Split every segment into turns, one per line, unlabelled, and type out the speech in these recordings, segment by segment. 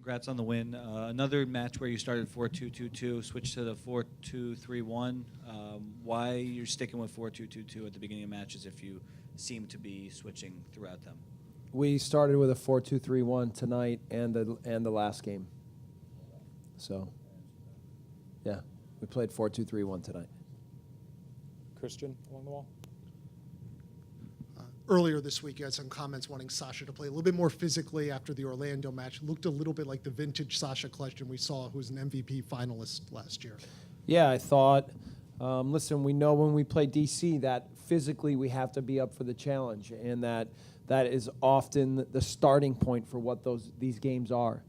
Congrats on the win. Another match where you started 4-2-2-2, switched to the 4-2-3-1. Why you're sticking with 4-2-2-2 at the beginning of matches if you seem to be switching throughout them?
We started with a 4-2-3-1 tonight and the last game. So, yeah, we played 4-2-3-1 tonight.
Christian along the wall.
Earlier this week, you had some comments wanting Sacha to play a little bit more physically after the Orlando match. Looked a little bit like the vintage Sacha Kljestan we saw, who was an MVP finalist last year.
Yeah, I thought, listen, we know when we play DC that physically we have to be up for the challenge, and that is often the starting point for what these games are.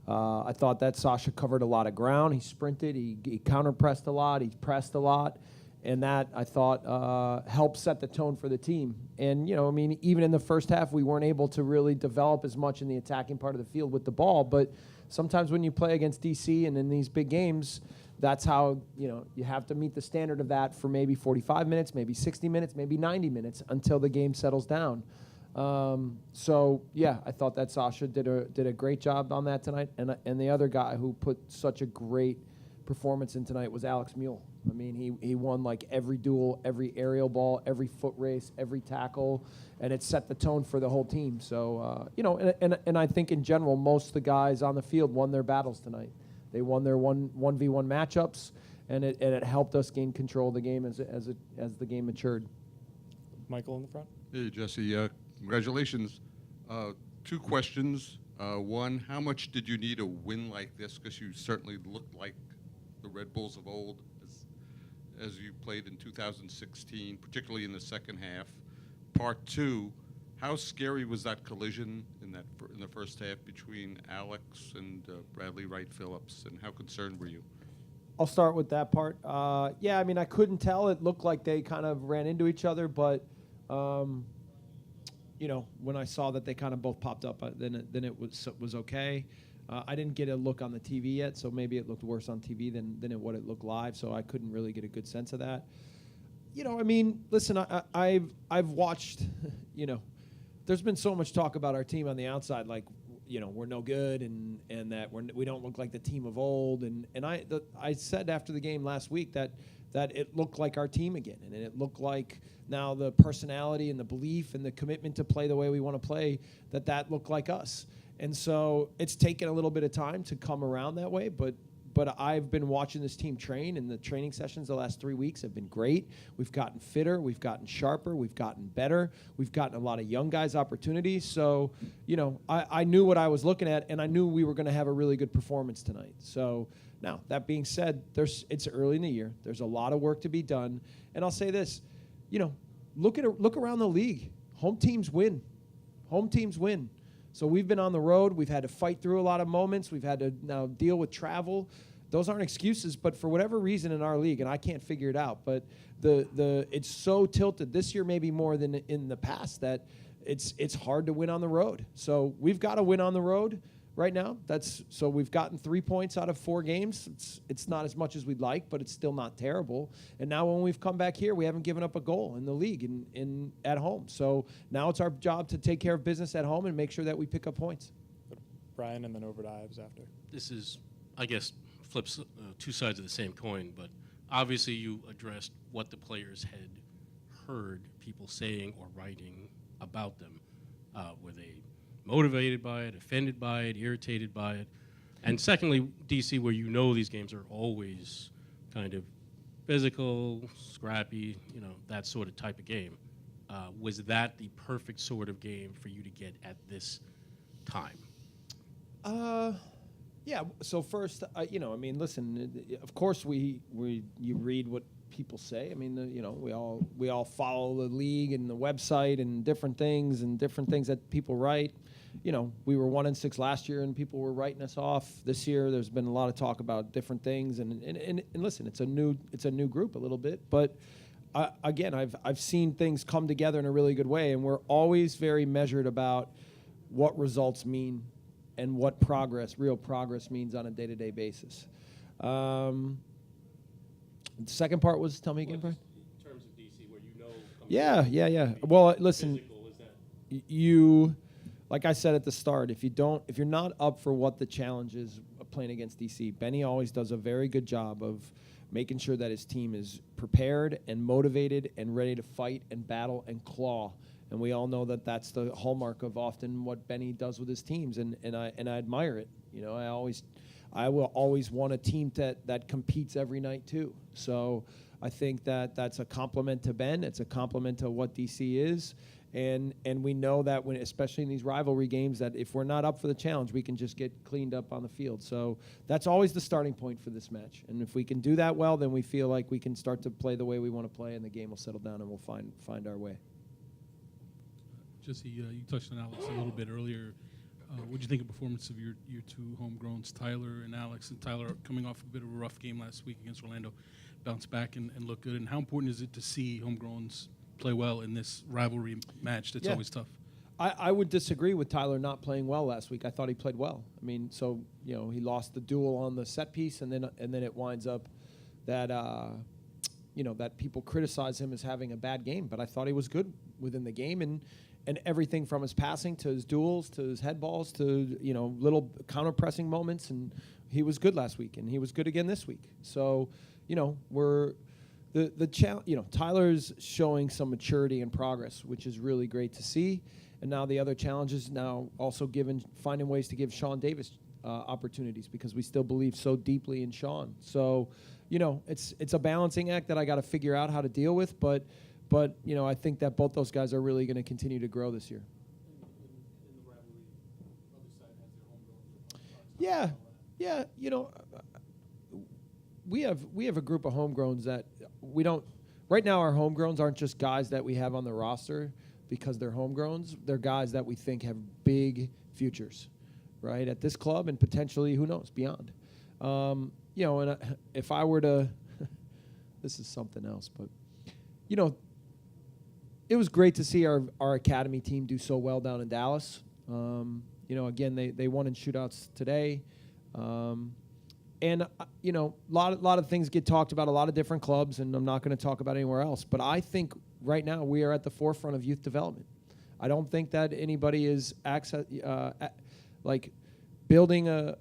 I thought that Sacha covered a lot of ground. He sprinted, he counterpressed a lot, he pressed a lot. And that, I thought, helped set the tone for the team. And, even in the first half, we weren't able to really develop as much in the attacking part of the field with the ball. But sometimes when you play against DC and in these big games, that's how, you have to meet the standard of that for maybe 45 minutes, maybe 60 minutes, maybe 90 minutes until the game settles down. So, yeah, I thought that Sacha did a great job on that tonight. And the other guy who put such a great performance in tonight was Alex Muyl. I mean, he won like every duel, every aerial ball, every foot race, every tackle, and it set the tone for the whole team. So, and I think in general, most of the guys on the field won their battles tonight. They won their 1v1 matchups, and it helped us gain control of the game as the game matured.
Michael in the front.
Hey, Jesse. Congratulations. 2 questions. One, how much did you need a win like this? Because you certainly looked like the Red Bulls of old as you played in 2016, particularly in the second half. Part 2, how scary was that collision in the first half between Alex and Bradley Wright-Phillips, and how concerned were you?
I'll start with that part. Yeah, I mean, I couldn't tell. It looked like they kind of ran into each other, but when I saw that they kind of both popped up, then it was okay. I didn't get a look on the TV yet, so maybe it looked worse on TV than what it looked live, so I couldn't really get a good sense of that. I mean, listen, I've watched, there's been so much talk about our team on the outside, like, we're no good and that we don't look like the team of old. And I said after the game last week that it looked like our team again, and it looked like now the personality and the belief and the commitment to play the way we want to play, that looked like us. And so it's taken a little bit of time to come around that way, but I've been watching this team train, and the training sessions the last 3 weeks have been great. We've gotten fitter, we've gotten sharper, we've gotten better, we've gotten a lot of young guys opportunities. So, I knew what I was looking at, and I knew we were going to have a really good performance tonight. So now, that being said, it's early in the year. There's a lot of work to be done. And I'll say this, look around the league. Home teams win. Home teams win. So we've been on the road. We've had to fight through a lot of moments. We've had to now deal with travel. Those aren't excuses, but for whatever reason in our league, and I can't figure it out, but it's so tilted this year, maybe more than in the past, that it's hard to win on the road. So we've got to win on the road right now. So we've gotten 3 points out of 4 games. It's not as much as we'd like, but it's still not terrible. And now when we've come back here, we haven't given up a goal in the league at home. So now it's our job to take care of business at home and make sure that we pick up points.
Brian, and then over to Ives after.
This is, I guess, flips 2 sides of the same coin, but obviously you addressed what the players had heard people saying or writing about them. Were they motivated by it, offended by it, irritated by it? And secondly, DC, where these games are always kind of physical, scrappy, that sort of type of game. Was that the perfect sort of game for you to get at this time?
Yeah. So first, listen. Of course, you read what people say. I mean, we all follow the league and the website and different things that people write. We were 1-6 last year, and people were writing us off. This year, there's been a lot of talk about different things, and listen, it's a new group a little bit, but. Again, I've seen things come together in a really good way, and we're always very measured about what results mean and what real progress means on a day-to-day basis. The second part was, tell me again, Brian?
In terms of DC, where
Yeah. Well, listen, like I said at the start, if you're not up for what the challenge is of playing against DC, Benny always does a very good job of making sure that his team is prepared and motivated and ready to fight and battle and claw. And we all know that that's the hallmark of often what Benny does with his teams, and I admire it. You know, I will always want a team that competes every night too. So I think that that's a compliment to Ben. It's a compliment to what DC is. And we know that when, especially in these rivalry games, that if we're not up for the challenge, we can just get cleaned up on the field. So that's always the starting point for this match. And if we can do that well, then we feel like we can start to play the way we want to play, and the game will settle down, and we'll find our way.
Jesse, you touched on Alex a little bit earlier. What did you think of the performance of your two homegrowns, Tyler and Alex? And Tyler, coming off a bit of a rough game last week against Orlando, bounced back and look good. And how important is it to see homegrowns play well in this rivalry match that's always tough?
I would disagree with Tyler not playing well last week. I thought he played well. I mean, so, you know, he lost the duel on the set piece, and then it winds up that you know, that people criticize him as having a bad game. But I thought he was good within the game, and everything from his passing to his duels to his head balls to, you know, little counter pressing moments, and he was good last week, and he was good again this week. So, you know, Tyler's showing some maturity and progress, which is really great to see. And now the other challenge is now also finding ways to give Sean Davis opportunities, because we still believe so deeply in Sean. So, you know, it's a balancing act that I got to figure out how to deal with, but you know, I think that both those guys are really going to continue to grow this year. Yeah, you know, we have a group of homegrowns that we don't. Right now, our homegrowns aren't just guys that we have on the roster because they're homegrowns. They're guys that we think have big futures, right, at this club and potentially, who knows, beyond. You know, and if I were to, this is something else, but you know, it was great to see our academy team do so well down in Dallas. You know, again, they won in shootouts today. And, you know, a lot of things get talked about, a lot of different clubs, and I'm not going to talk about anywhere else. But I think right now we are at the forefront of youth development. I don't think that anybody is building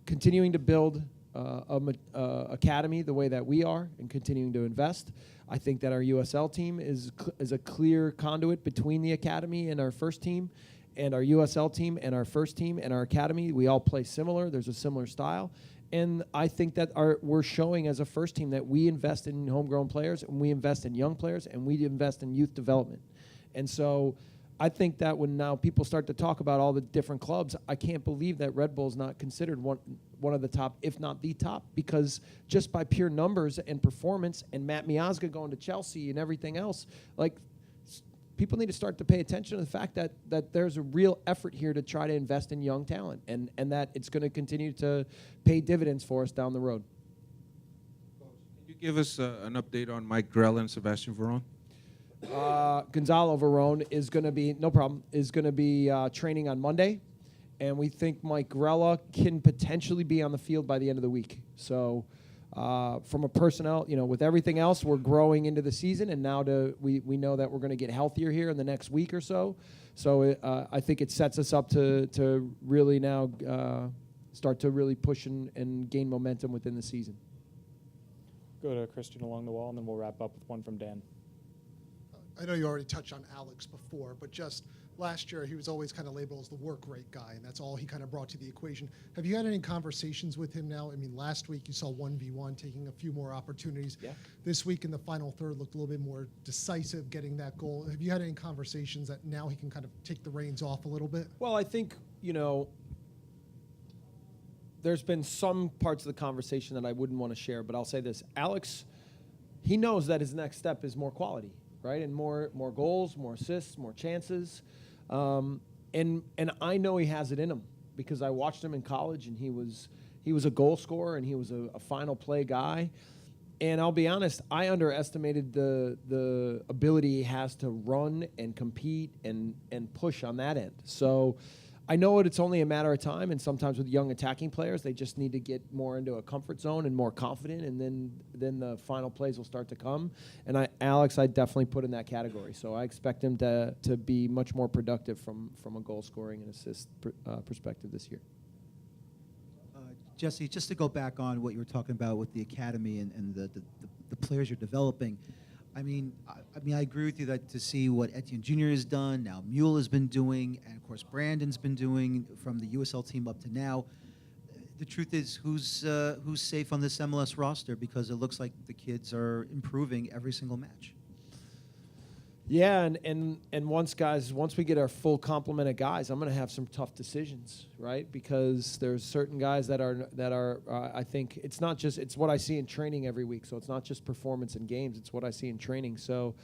continuing to build academy the way that we are and continuing to invest. I think that our USL team is a clear conduit between the academy and our first team, and our USL team and our first team and our academy. We all play similar. There's a similar style. And I think that we're showing as a first team that we invest in homegrown players, and we invest in young players, and we invest in youth development. And so I think that when now people start to talk about all the different clubs, I can't believe that Red Bull's not considered one of the top, if not the top, because just by pure numbers and performance, and Matt Miazga going to Chelsea and everything else, like, people need to start to pay attention to the fact that there's a real effort here to try to invest in young talent, and that it's going to continue to pay dividends for us down the road.
Can you give us an update on Mike Grella and Sebastian Veron?
Gonzalo Veron is going to be training on Monday, and we think Mike Grella can potentially be on the field by the end of the week. So from a personnel, you know, with everything else, we're growing into the season, and now we know that we're going to get healthier here in the next week or so. So I think it sets us up to really now start to really push and gain momentum within the season.
Go to Christian along the wall, and then we'll wrap up with one from Dan.
I know you already touched on Alex before, but just last year he was always kind of labeled as the work rate guy, and that's all he kind of brought to the equation. Have you had any conversations with him now? I mean, last week you saw 1v1 taking a few more opportunities.
Yeah.
This week in the final third looked a little bit more decisive, getting that goal. Have you had any conversations that now he can kind of take the reins off a little bit?
Well, I think, you know, there's been some parts of the conversation that I wouldn't want to share, but I'll say this. Alex, he knows that his next step is more quality, right? And more goals, more assists, more chances. And I know he has it in him because I watched him in college, and he was a goal scorer, and he was a final play guy. And I'll be honest, I underestimated the ability he has to run and compete and push on that end. So I know it's only a matter of time, and sometimes with young attacking players, they just need to get more into a comfort zone and more confident, and then the final plays will start to come. And Alex, I definitely put in that category. So I expect him to be much more productive from a goal scoring and assist perspective this year.
Jesse, just to go back on what you were talking about with the academy and the players you're developing, I mean, I agree with you that to see what Etienne Jr. has done, now Muyl has been doing, and of course Brandon's been doing from the USL team up to now. The truth is, who's safe on this MLS roster, because it looks like the kids are improving every single match.
Yeah, and once we get our full complement of guys, I'm going to have some tough decisions, right? Because there's certain guys that are I think it's what I see in training every week. So it's not just performance in games; it's what I see in training. So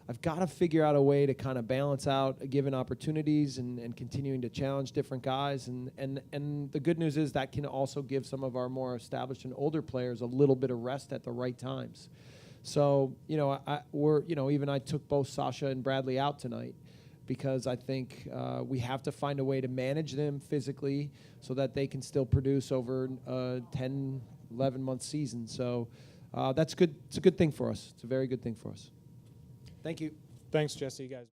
I've got to figure out a way to kind of balance out given opportunities and continuing to challenge different guys. And the good news is that can also give some of our more established and older players a little bit of rest at the right times. So, even I took both Sacha and Bradley out tonight because I think we have to find a way to manage them physically so that they can still produce over a 10, 11-month season. So that's good. It's a good thing for us. It's a very good thing for us. Thank you.
Thanks, Jesse, guys.